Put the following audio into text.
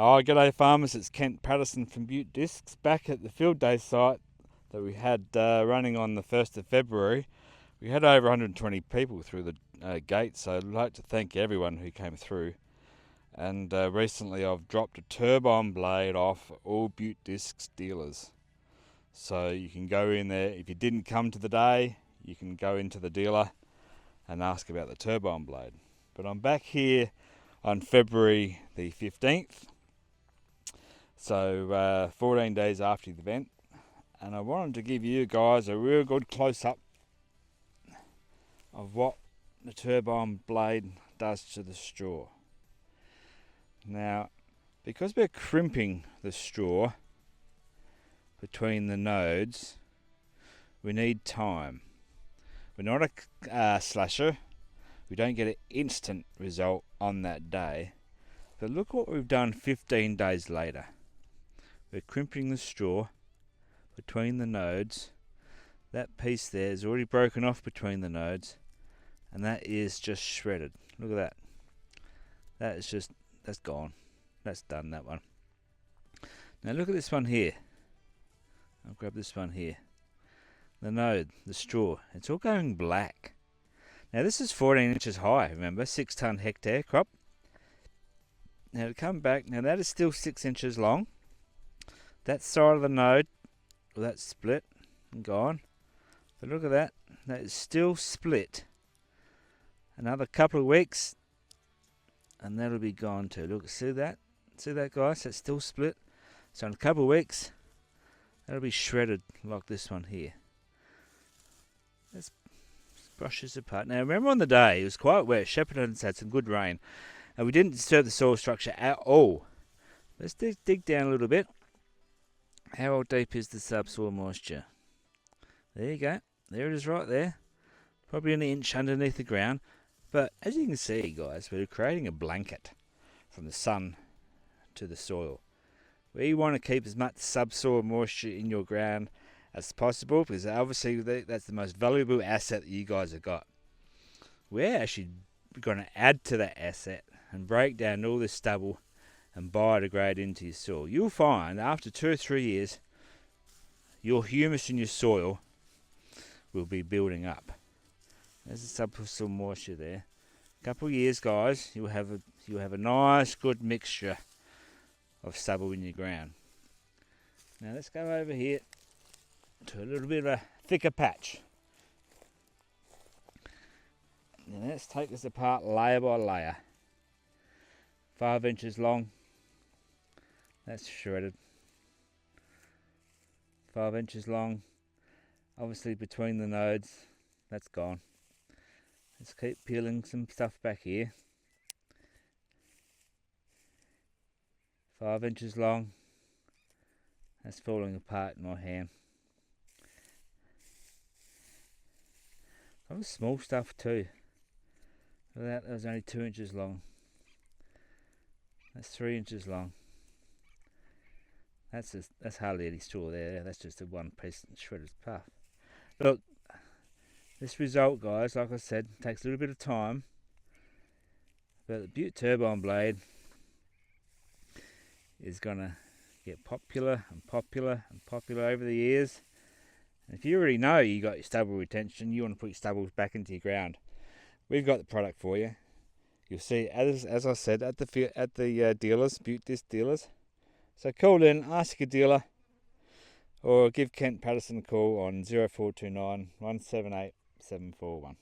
Oh, g'day farmers, it's Kent Patterson from Bute Discs, back at the field day site that we had running on the 1st of February. We had over 120 people through the gate, so I'd like to thank everyone who came through. And recently I've dropped a Turbine Blade off all Bute Discs dealers. So you can go in there, if you didn't come to the day, you can go into the dealer and ask about the Turbine Blade. But I'm back here on February the 15th. So 14 days after the event, and I wanted to give you guys a real good close-up of what the Turbine Blade does to the straw. Now, because we're crimping the straw between the nodes, we need time. We're not a slasher. We don't get an instant result on that day. But look what we've done 15 days later. We're crimping the straw between the nodes. That piece there is already broken off between the nodes, and that is just shredded. Look at that. That's gone. That's done, that one. Now look at this one here. I'll grab this one here. The node, the straw, it's all going black. Now this is 14 inches high, remember, 6 ton hectare crop. Now to come back, now that is still 6 inches long. That side of the node, well, that's split and gone. But look at that, that is still split. Another couple of weeks and that'll be gone too. Look, see that guys, that's still split. So in a couple of weeks, that'll be shredded like this one here. Let's brush this apart. Now remember on the day, it was quite wet. Shepparton's had some good rain and we didn't disturb the soil structure at all. Let's dig down a little bit. How deep is the subsoil moisture? There you go. There it is right there. Probably an inch underneath the ground. But as you can see, guys, we're creating a blanket from the sun to the soil. We want to keep as much subsoil moisture in your ground as possible, because obviously that's the most valuable asset that you guys have got. We're actually going to add to that asset and break down all this stubble and biodegrade into your soil. You'll find after 2 or 3 years, your humus in your soil will be building up. There's the subsoil moisture there. A couple of years, guys, you'll have a nice, good mixture of stubble in your ground. Now let's go over here to a little bit of a thicker patch. Now let's take this apart layer by layer. 5 inches long. That's shredded. 5 inches long. Obviously between the nodes, that's gone. Let's keep peeling some stuff back here. 5 inches long. That's falling apart in my hand. Some small stuff too. That was only 2 inches long. That's 3 inches long. That's hardly any straw there. That's just a one piece shredded puff. Look, this result, guys, like I said, takes a little bit of time. But the Bute Turbine Blade is gonna get popular and popular and popular over the years. And if you already know you got your stubble retention, you want to put your stubbles back into your ground, we've got the product for you. You'll see, as I said, at the dealers, Bute Disc dealers. So call in, ask your dealer, or give Kent Patterson a call on 0429 178 741.